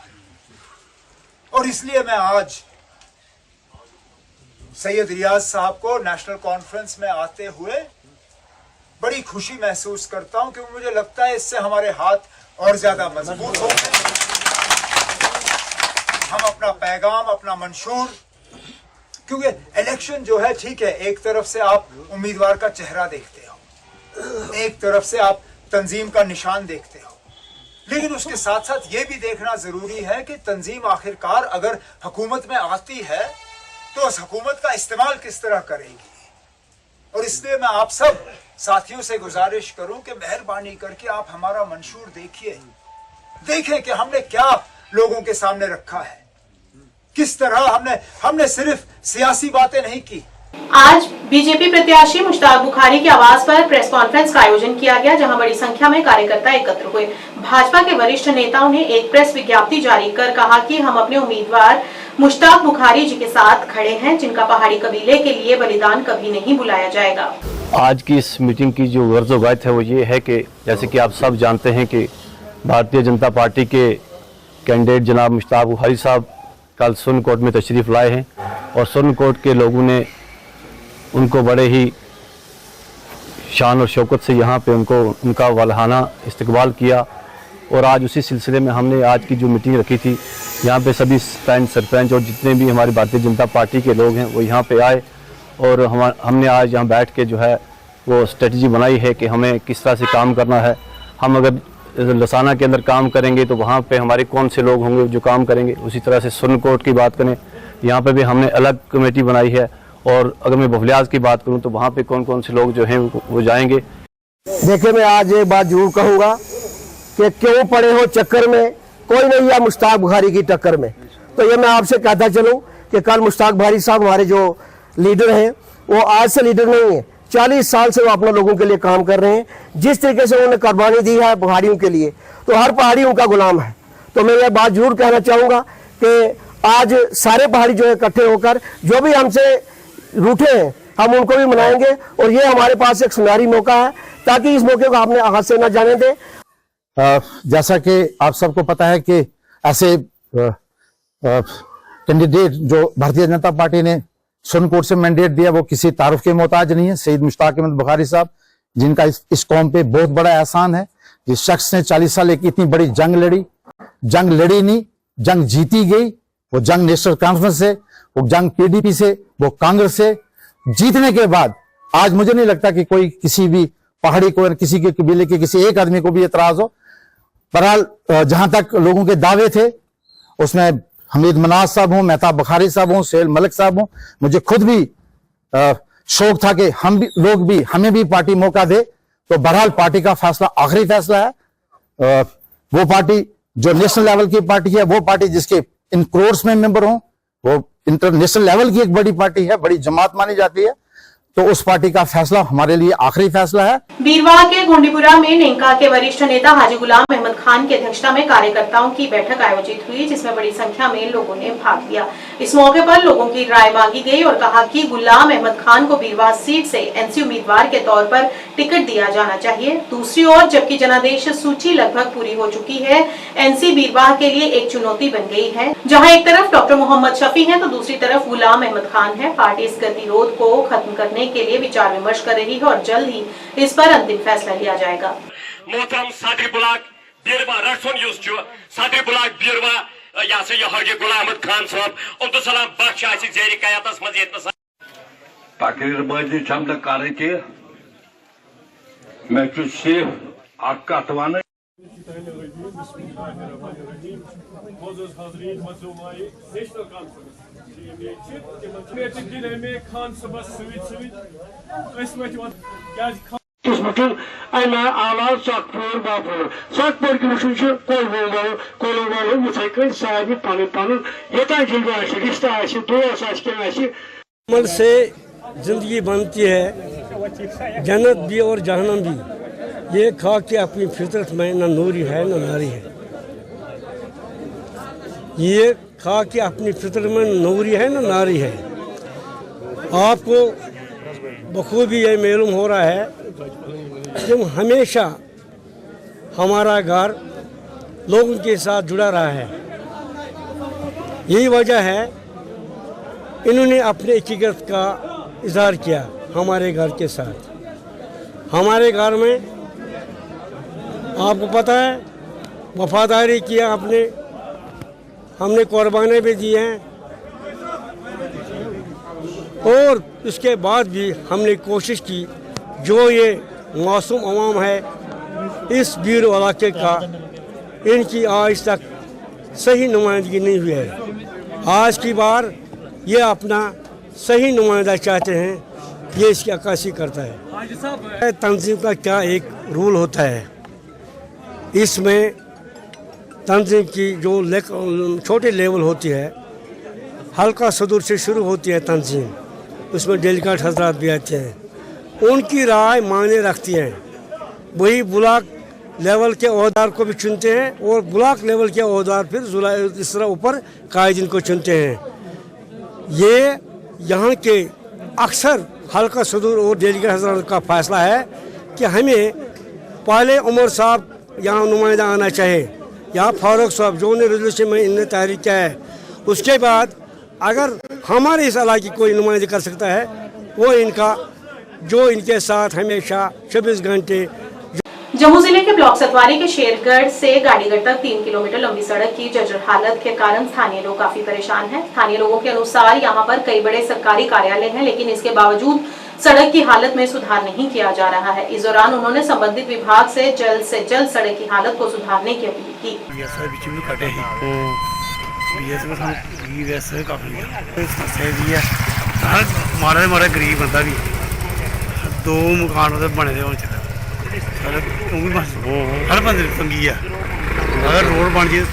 और इसलिए मैं आज सैयद रियाज साहब को नेशनल कॉन्फ्रेंस में आते हुए बड़ी खुशी महसूस करता हूं, क्योंकि मुझे लगता है इससे हमारे हाथ और ज्यादा मजबूत होंगे। हम अपना पैगाम, अपना मंशूर, क्योंकि इलेक्शन जो है ठीक है, एक तरफ से आप उम्मीदवार का चेहरा देखते हो, एक तरफ से आप तंजीम का निशान देखते हो, लेकिन उसके साथ साथ ये भी देखना जरूरी है कि तंजीम आखिरकार अगर हुकूमत में आती है तो उस हुकूमत का इस्तेमाल किस तरह करेगी। और इसलिए मैं आप सब साथियों से गुजारिश करूं कि मेहरबानी करके आप हमारा मंशूर देखिए, देखें कि हमने क्या लोगों के सामने रखा है, किस तरह हमने सिर्फ सियासी बातें नहीं की। आज बीजेपी प्रत्याशी मुश्ताक बुखारी की आवाज पर प्रेस कॉन्फ्रेंस का आयोजन किया गया, जहां बड़ी संख्या में कार्यकर्ता एकत्र हुए। भाजपा के वरिष्ठ नेताओं ने एक प्रेस विज्ञप्ति जारी कर कहा कि हम अपने उम्मीदवार मुश्ताक बुखारी जी के साथ खड़े हैं, जिनका पहाड़ी कबीले के लिए बलिदान कभी नहीं बुलाया जाएगा। आज की इस मीटिंग की जो गर्ज़-ओ-गायत है वो ये है कि जैसे कि आप सब जानते हैं कि भारतीय जनता पार्टी के कैंडिडेट जनाब मुश्ताक बुखारी साहब कल सुरन कोर्ट में तशरीफ़ लाए हैं और सुरन कोर्ट के लोगों ने उनको बड़े ही शान और शौकत से यहाँ पे उनका वालहाना इस्तकबाल किया। और आज उसी सिलसिले में हमने आज की जो मीटिंग रखी थी, यहाँ पे सभी सरपंच और जितने भी हमारी भारतीय जनता पार्टी के लोग हैं वो यहाँ पे आए और हमने आज यहाँ बैठ के जो है वो स्ट्रेटजी बनाई है कि हमें किस तरह से काम करना है। हम अगर लसाना के अंदर काम करेंगे तो वहाँ पे हमारे कौन से लोग होंगे जो काम करेंगे। उसी तरह से सुरन कोर्ट की बात करें, यहाँ पे भी हमने अलग कमेटी बनाई है। और अगर मैं बफलियाज की बात करूं तो वहाँ पे कौन कौन से लोग जो हैं वो जाएंगे। देखिए, मैं आज एक बात जरूर कहूँगा कि क्यों पड़े हो चक्कर में, कोई नहीं है मुश्ताक बुखारी की टक्कर में। तो ये मैं आपसे कहता चलूँ कि कल मुश्ताक बुखारी साहब हमारे जो लीडर हैं वो आज से लीडर नहीं है, 40 साल से वो अपने लोगों के लिए काम कर रहे हैं। जिस तरीके से उन्होंने कुर्बानी दी है पहाड़ियों के लिए, तो हर पहाड़ी उनका गुलाम है। तो मैं ये बात जरूर कहना चाहूँगा कि आज सारे पहाड़ी जो है इकट्ठे होकर जो भी हमसे रूठे हैं हम उनको भी मनाएंगे। और ये हमारे पास एक सुनहरी मौका है, ताकि इस मौके को आपने हाथ से न जाने दें। जैसा कि आप सबको पता है कि ऐसे कैंडिडेट जो भारतीय जनता पार्टी ने सुरन कोर्ट से मैंडेट दिया वो किसी तारुफ के मोहताज नहीं है। सैयद मुश्ताक अहमद बुखारी साहब, जिनका इस कौम पे बहुत बड़ा एहसान है। जिस शख्स ने 40 साल एक इतनी बड़ी जंग लड़ी नहीं, जंग जीती गई। वो जंग नेशनल कॉन्फ्रेंस से, वो जंग PDP से, वो कांग्रेस से जीतने के बाद आज मुझे नहीं लगता कि कोई किसी भी पहाड़ी को, किसी के कबीले के किसी एक आदमी को भी एतराज हो। बहरहाल जहां तक लोगों के दावे थे उसमें हमीद मनाज साहब हों, मेहताब बुखारी साहब हों, सोहेल मलिक साहब हों, मुझे खुद भी शौक था कि हमें भी पार्टी मौका दे। तो बहरहाल पार्टी का फैसला आखिरी फैसला है। वो पार्टी जो नेशनल लेवल की पार्टी है, वो पार्टी जिसके इन करोड़ में मेंबर हों, वो इंटरनेशनल लेवल की एक बड़ी पार्टी है, बड़ी जमात मानी जाती है। तो उस पार्टी का फैसला हमारे लिए आखिरी फैसला है। बीरवाह के घोंडीपुरा में नेंका के वरिष्ठ नेता हाजी गुलाम अहमद खान की अध्यक्षता में कार्यकर्ताओं की बैठक आयोजित हुई, जिसमें बड़ी संख्या में लोगों ने भाग लिया। इस मौके पर लोगों की राय मांगी गई और कहा कि गुलाम अहमद खान को बीरवाह सीट से NC उम्मीदवार के तौर पर टिकट दिया जाना चाहिए। दूसरी ओर जबकि जनादेश सूची लगभग पूरी हो चुकी है, NC बीरवाह के लिए एक चुनौती बन गई है, जहाँ एक तरफ डॉक्टर मोहम्मद शफी है तो दूसरी तरफ गुलाम अहमद खान है। पार्टी इस गतिरोध को खत्म करने के लिए विचार विमर्श कर रही है और जल्द ही इस पर अंतिम फैसला लिया जाएगा। मोहतरम सादरी ब्लॉक बीरवा रसोन यूस सादरी ब्लॉक बीरवा यह गुलाम अहमद खान साहब अब्दुलसलाम बख्श ज़ेर क़यादत मज तकरीर बाजी कर मैं सिर्फ कत वन अमल से जिंदगी बनती है, जन्नत भी और जहन्नम भी। ये खा के अपनी फितरत में न नूरी है न नारी है। ये खा के अपनी फितरत में न नूरी है न नारी है। आपको बखूबी ये मालूम हो रहा है कि हमेशा हमारा घर लोगों के साथ जुड़ा रहा है। यही वजह है इन्होंने अपने हकीकत का इजहार किया हमारे घर के साथ। हमारे घर में आपको पता है वफादारी किया आपने, हमने कुर्बानी भी दी हैं और इसके बाद भी हमने कोशिश की जो ये मासूम अवाम है इस बीर इलाके का, इनकी आज तक सही नुमाइंदगी नहीं हुई है। आज की बार ये अपना सही नुमाइंदा चाहते हैं, ये इसकी अक्कासी करता है। तंजीम का क्या एक रूल होता है, इसमें तंजीम की जो छोटे लेवल होती है, हल्का सदूर से शुरू होती है तंजीम, उसमें डेलीगेट हजरात भी आते हैं, उनकी राय मायने रखती है। वही ब्लॉक लेवल के ओहदेदार को भी चुनते हैं और ब्लॉक लेवल के ओहदेदार फिर इस तरह ऊपर कायदीन को चुनते हैं। ये यहाँ के अक्सर हल्का सदूर और डेलीगेट हजरात का फैसला है कि हमें पहले उमर साहब यहाँ नुमाइंदा आना चाहिए, यहाँ फारूक साहब जो ने रेजोल्यूशन में इनने तहरीक किया है, उसके बाद अगर हमारे इस इलाके की कोई नुमाइंदा कर सकता है वो इनका जो इनके साथ हमेशा 24 घंटे। जम्मू जिले के ब्लॉक सतवारी के शेरगढ़ से गाड़ीगढ़ तक 3 किलोमीटर लंबी सड़क की जर्जर हालत के कारण स्थानीय लोग काफी परेशान हैं। स्थानीय लोगों के अनुसार यहां पर कई बड़े सरकारी कार्यालय हैं, लेकिन इसके बावजूद सड़क की हालत में सुधार नहीं किया जा रहा है। इस दौरान उन्होंने संबंधित विभाग से जल्द सड़क की हालत को सुधारने की अपील की। माड़ा गरीब बंदा भी 2 मकान बने दे हर बंदे तंगी है, अगर रोड बन जाए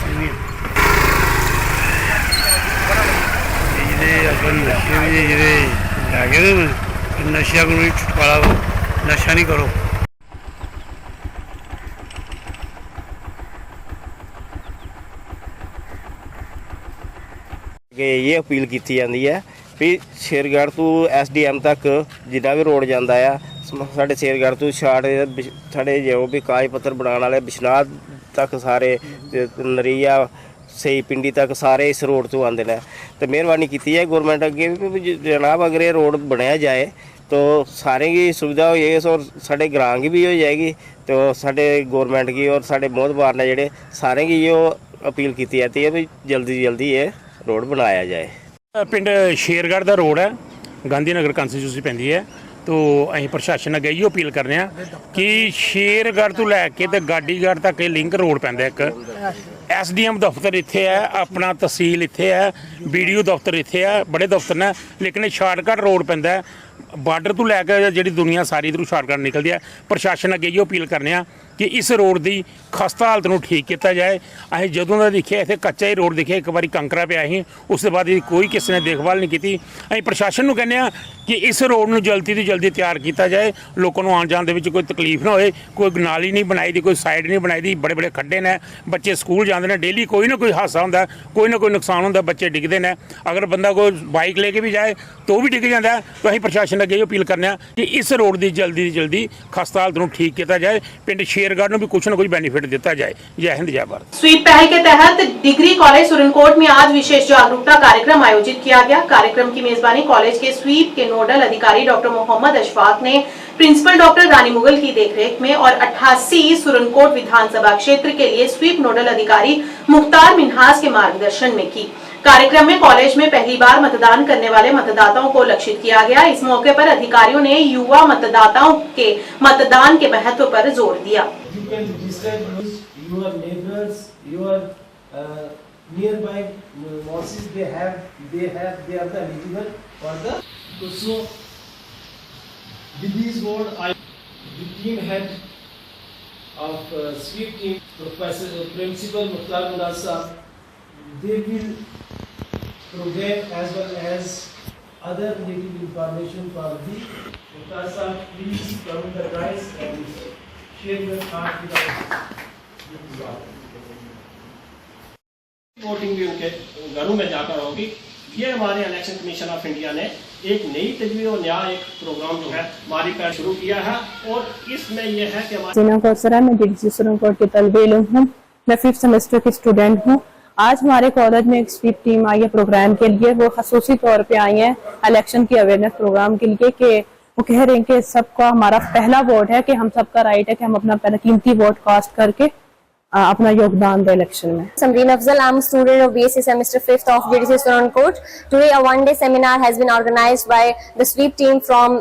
नशा को छुटकारा, नशा नहीं करो। ये अपील की जाती है भी शेरगढ़ तो SDM तक जिन्ना भी रोड जाता है, साढ़े शेरगढ़ तो साढ़े जो भी कागज पत्तर बनाने वाले बिश्नाह तक सारे नरीया सही पिंडी तक सारे इस रोड तो आते हैं। तो मेहरबानी की है गौरमेंट अगे भी जनाब अगर ये रोड बनाया जाए तो सारे की सुविधा हो जाएगी और साढ़े ग्रां की भी हो जाएगी, तो साढ़े गौरमेंट की और साढ़े मोहतबार ने जेडे सारे की यो अपील की जाती है भी जल्दी जल्दी ये रोड बनाया जाए। पिंड शेरगढ़ का रोड है, गांधी नगर कॉन्स्टिट्यूंसी पैंदी है, तो अं प्रशासन अगे इहो अपील करने कि शेरगढ़ तो लैके तो गाड़ीगढ़ तक लिंक रोड पैंदा एक SDM दफ्तर इत्थे है, अपना तहसील इत्थे है, BDO दफ्तर इत्थे है, बड़े दफ्तर ने, लेकिन शार्टकट रोड पैंदा है बार्डर तो लैके जी दुनिया सारी इधरों शार्टकट निकलती है। प्रशासन अगे इहो अपील करने कि इस रोड की खस्ता हालत को ठीक किया जाए। अं जदों का देखिए इतने कच्चा ही रोड दिखे, एक बार कंकरा पिया ही, उसके बाद कोई किसी ने देखभाल नहीं की। अं प्रशासन को कहने कि इस रोड को जल्दी तो जल्दी तैयार किया जाए, लोगों को आने जाने कोई तकलीफ ना होए, कोई नाली नहीं बनाई दी, कोई साइड नहीं बनाई दी, बड़े बड़े खड्डे ने, बच्चे स्कूल जाते हैं, डेली कोई ना कोई हादसा होंदा, कोई ना कोई नुकसान होंदा, बच्चे डिगते हैं। अगर बंदा कोई बाइक लेके भी जाए तो भी डिग जाता है। तो अं प्रशासन ਪ੍ਰਸ਼ਾਸਨ ਅੱਗੇ ਇਹੋ ਅਪੀਲ ਕਰਨੇ ਆ ਕਿ ਇਸ ਰੋਡ ਦੀ ਜਲਦੀ ਖਸਤਾ ਹਾਲਤ ਨੂੰ ਠੀਕ ਕੀਤਾ ਜਾਏ, ਪਿੰਡ ਸ਼ੇਰਗੜ੍ਹ ਨੂੰ ਵੀ ਕੁछ न कुछ बेनिफिट दिता जाए। जय हिंद जय भारत। स्वीप पहल के तहत डिग्री कॉलेज सुरनकोट में आज विशेष जागरूकता कार्यक्रम आयोजित किया गया। कार्यक्रम की मेजबानी कॉलेज के स्वीप के नोडल अधिकारी डॉक्टर मोहम्मद अशफाक ने प्रिंसिपल डॉक्टर रानी मुगल की देखरेख में और 88 सुरनकोट विधानसभा क्षेत्र के लिए स्वीप नोडल अधिकारी मुख्तार मिन्हास के मार्गदर्शन में की। कार्यक्रम में कॉलेज में पहली बार मतदान करने वाले मतदाताओं को लक्षित किया गया। इस मौके पर अधिकारियों ने युवा मतदाताओं के मतदान के महत्व पर जोर दिया। You can register your neighbors, your nearby mosques. They are the eligible for the. So with this word, the team head of sweep team, Professor Principal Mukhtar Murasa, they will provide as well as other related information for the Mukhtar sir. Please come the prize and share your heart with us. Voting भी उनके घरों में जाकर होगी। ये हमारे election commission of India ने एक नई तजवीज़ और नया एक प्रोग्राम जो है हमारी का शुरू किया है और इसमें यह है कि हमारे मैं DDC सुरनकोट की तलबे इल्म हूँ। मैं 5th सेमेस्टर की स्टूडेंट हूँ। आज हमारे कॉलेज में एक स्वीप टीम आई है प्रोग्राम के लिए। वो खसूसी तौर पे आई है इलेक्शन की अवेयरनेस प्रोग्राम के लिए कि वो कह रहे हैं कि सबका हमारा पहला वोट है कि हम सबका राइट है कि हम अपना पहला कीमती वोट कास्ट करके अपना योगदान दें इलेक्शन में। Samreen Afzal, I'm a student of BSc semester 5th of DDC Surankote. Today a one-day seminar has been organized by the sweep team from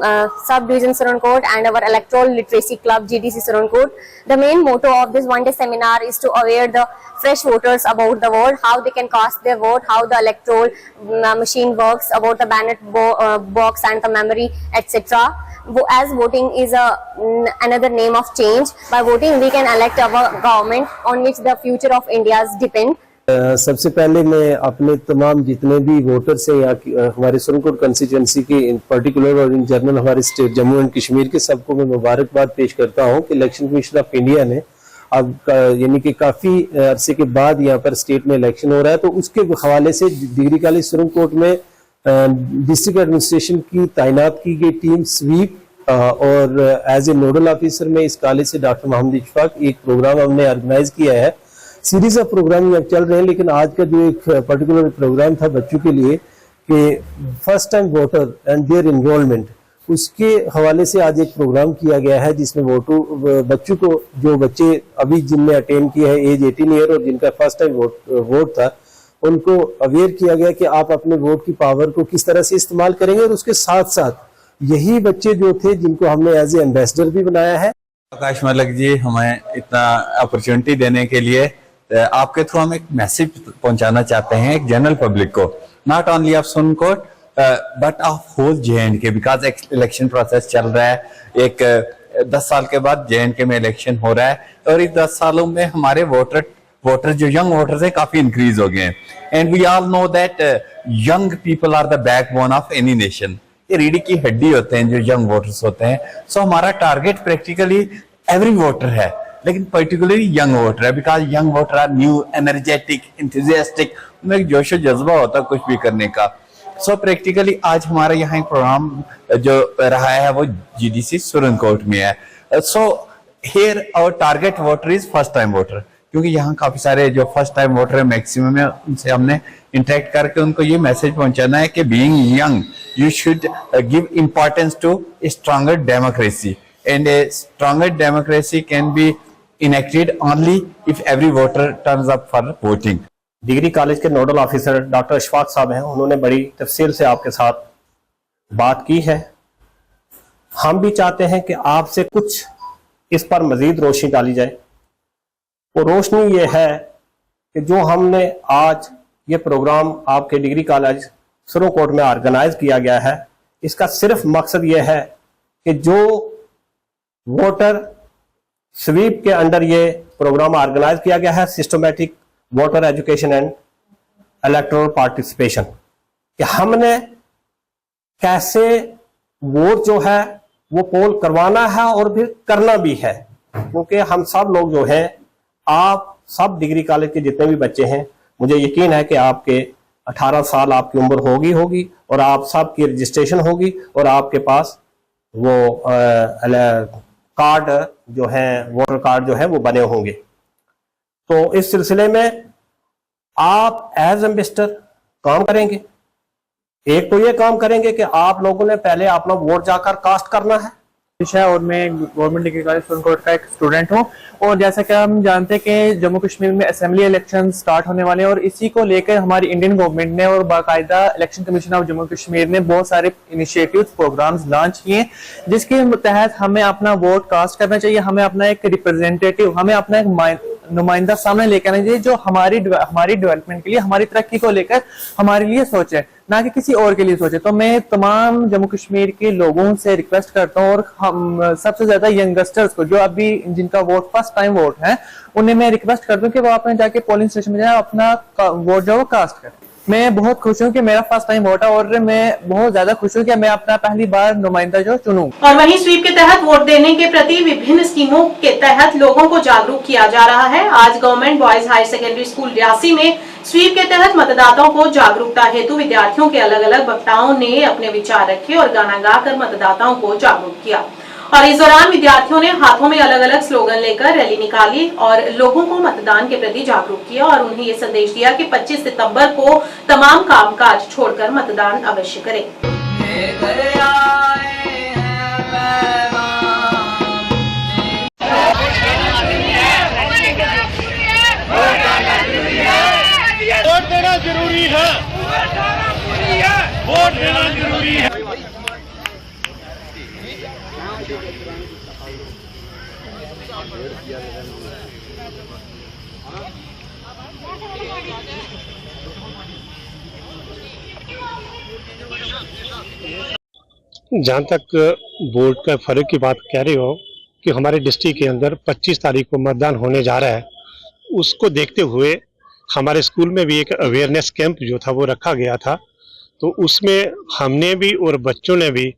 sub-division Surankote and our electoral literacy club GDC Surankote. The main motto of this one-day seminar is to aware the fresh voters about the vote, how they can cast their vote, how the electoral machine works, about the ballot box and the memory, etc. As voting is another name of change, by voting we can elect our government on which the future of India's depend. सबसे पहले मैं अपने तमाम जितने भी voters हैं यहाँ हमारे सुरनकोट कंस्टिट्यूंसी के इन पर्टिकुलर और इन जनरल हमारे स्टेट जम्मू एंड कश्मीर के सबको मैं मुबारकबाद पेश करता हूँ कि इलेक्शन कमीशन ऑफ इंडिया ने अब यानी कि काफ़ी अरसे के बाद यहाँ पर स्टेट में इलेक्शन हो रहा है, तो उसके हवाले से डिग्री कॉलेज सुरनकोट में डिस्ट्रिक्ट एडमिनिस्ट्रेशन की तैनात की गई टीम स्वीप और एज ए नोडल ऑफिसर में इस कॉलेज से डॉक्टर मोहम्मद इशफाक एक प्रोग्राम हमने ऑर्गेनाइज किया है। सीरीज ऑफ प्रोग्राम यहाँ चल रहे हैं, लेकिन आज का जो एक पर्टिकुलर प्रोग्राम था बच्चों के लिए कि first time voter and their enrolment, उसके हवाले से आज एक प्रोग्राम किया गया है जिसमें बच्चों को जो बच्चे अभी जिनने अटेन किया है एज 18 ईयर और जिनका फर्स्ट टाइम वोट था उनको अवेयर किया गया कि आप अपने वोट की पावर को किस तरह से इस्तेमाल करेंगे। और उसके साथ साथ यही बच्चे जो थे जिनको हमने एज ए एम्बेसडर भी बनाया है। आकाश मलिक जी, हमें इतना अपॉर्चुनिटी देने के लिए आपके थ्रू हम एक मैसेज पहुंचाना चाहते हैं एक जनरल पब्लिक को, not only of Surankote but of whole JNK, because election process चल रहा है। एक 10 साल के बाद JNK में इलेक्शन हो रहा है और इस 10 सालों में हमारे वोटर जो यंग वोटर्स है काफी इंक्रीज हो गए हैं। And we all know that young people are the backbone of any nation. ये रीढ़ी की हड्डी होते हैं जो यंग वोटर्स होते हैं। सो हमारा टारगेट प्रैक्टिकली एवरी वोटर है, लेकिन पर्टिकुलरली यंग वोटर है, because young voter are new, energetic, enthusiastic, उनमें एक जोश जज्बा होता है कुछ भी करने का। सो प्रैक्टिकली आज हमारा यहाँ एक प्रोग्राम जो रहा है वो GDC सुरनकोट में है। So here our target voter is first time voter, क्योंकि यहाँ काफी सारे जो फर्स्ट टाइम वोटर है मैक्सिमम है, उनसे हमने इंटरेक्ट करके उनको ये मैसेज पहुंचाना है कि being young you should give importance to a stronger democracy, and a stronger democracy can be enacted only if every voter turns up for voting. Degree college के नोडल ऑफिसर डॉक्टर अशफाक साहब हैं, उन्होंने बड़ी तफसील से आपके साथ बात की है। हम भी चाहते हैं कि आपसे कुछ इस पर मजीद रोशनी डाली जाए। वो रोशनी ये है कि जो हमने आज ये प्रोग्राम आपके डिग्री कॉलेज सुरनकोट में ऑर्गेनाइज किया गया है, इसका सिर्फ मकसद ये है कि जो वोटर स्वीप के अंडर ये प्रोग्राम ऑर्गेनाइज किया गया है, systematic voter education and electoral participation, कि हमने कैसे वोट जो है वो पोल करवाना है और फिर करना भी है। क्योंकि हम सब लोग जो हैं, आप सब डिग्री कॉलेज के जितने भी बच्चे हैं, मुझे यकीन है कि आपके 18 साल आपकी उम्र होगी और आप सबकी रजिस्ट्रेशन होगी और आपके पास वो कार्ड जो है, वोटर कार्ड जो है वो बने होंगे। तो इस सिलसिले में आप एज एम्बेसडर काम करेंगे। एक तो ये काम करेंगे कि आप लोगों ने पहले अपना वोट जाकर कास्ट करना है। और मैं गवर्नमेंट डिग्री कॉलेज सुरनकोट का एक स्टूडेंट हूँ और जैसा कि हम जानते हैं कि जम्मू कश्मीर में असेंबली इलेक्शन स्टार्ट होने वाले हैं और इसी को लेकर हमारी इंडियन गवर्नमेंट ने और बाकायदा election commission of Jammu Kashmir ने बहुत सारे इनिशिएटिव्स प्रोग्राम्स लॉन्च किए जिसके तहत हमें अपना वोट कास्ट करना चाहिए, हमें अपना एक रिप्रेजेंटेटिव, हमें अपना एक नुमाइंदा सामने लेकर आना चाहिए जो हमारी डेवलपमेंट के लिए, हमारी तरक्की को लेकर हमारे लिए सोचे, ना कि किसी और के लिए सोचे। तो मैं तमाम जम्मू कश्मीर के लोगों से रिक्वेस्ट करता हूँ और हम सबसे ज्यादा यंगस्टर्स को जो अभी जिनका वोट फर्स्ट टाइम वोट है उन्हें मैं रिक्वेस्ट करता हूँ कि वो अपने जाके पोलिंग स्टेशन में जाए अपना वोट जो वो कास्ट करें। मैं बहुत खुश हूँ कि मेरा फर्स्ट टाइम वोट है और मैं बहुत ज्यादा खुश हूँ कि मैं अपना पहली बार नुमाइंदा जो चुनूं। और वहीं स्वीप के तहत वोट देने के प्रति विभिन्न स्कीमों के तहत लोगों को जागरूक किया जा रहा है। आज government boys higher secondary school Reasi में स्वीप के तहत मतदाताओं को जागरूकता हेतु विद्यार्थियों के अलग अलग वक्ताओं ने अपने विचार रखे और गाना गाकर मतदाताओं को जागरूक किया। और इस दौरान विद्यार्थियों ने हाथों में अलग अलग स्लोगन लेकर रैली निकाली और लोगों को मतदान के प्रति जागरूक किया और उन्हें ये संदेश दिया कि 25 सितंबर को तमाम कामकाज छोड़कर मतदान अवश्य करें। वोट देना जरूरी है, वोट देना जरूरी है। जहाँ तक वोट का फर्क की बात कह रहे हो कि हमारे डिस्ट्रिक्ट के अंदर 25 तारीख को मतदान होने जा रहा है, उसको देखते हुए हमारे स्कूल में भी एक अवेयरनेस कैंप जो था वो रखा गया था। तो उसमें हमने भी और बच्चों ने भी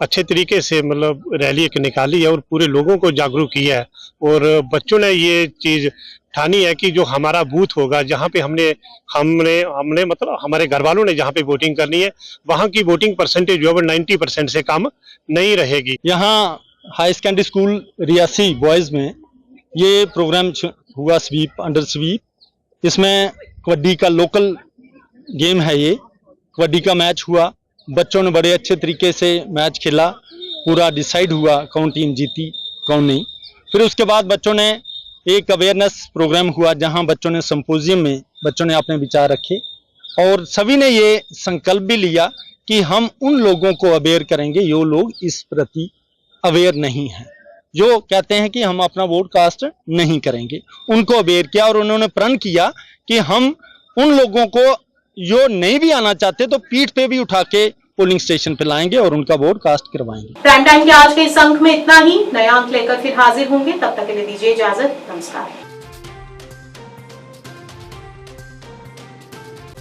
अच्छे तरीके से मतलब रैली एक निकाली है और पूरे लोगों को जागरूक किया है और बच्चों ने ये चीज़ ठानी है कि जो हमारा बूथ होगा जहाँ पे हमने मतलब हमारे घर वालों ने जहाँ पे वोटिंग करनी है वहाँ की वोटिंग परसेंटेज जो है 90% से कम नहीं रहेगी। यहाँ high secondary school Reasi boys में ये प्रोग्राम हुआ स्वीप अंडर स्वीप। इसमें कबड्डी का लोकल गेम है, ये कबड्डी का मैच हुआ, बच्चों ने बड़े अच्छे तरीके से मैच खेला, पूरा डिसाइड हुआ कौन टीम जीती कौन नहीं। फिर उसके बाद बच्चों ने एक अवेयरनेस प्रोग्राम हुआ जहां बच्चों ने सिंपोजियम में बच्चों ने अपने विचार रखे और सभी ने ये संकल्प भी लिया कि हम उन लोगों को अवेयर करेंगे जो लोग इस प्रति अवेयर नहीं हैं, जो कहते हैं कि हम अपना वोट कास्ट नहीं करेंगे, उनको अवेयर किया और उन्होंने प्रण किया कि हम उन लोगों को जो नहीं भी आना चाहते तो पीठ पे भी उठा के पोलिंग स्टेशन पे लाएंगे और उनका वोट कास्ट करवाएंगे। प्राइम टाइम के आज के इस अंक में इतना ही। नया अंक लेकर फिर हाजिर होंगे, तब तक के लिए दीजिए इजाजत। नमस्कार।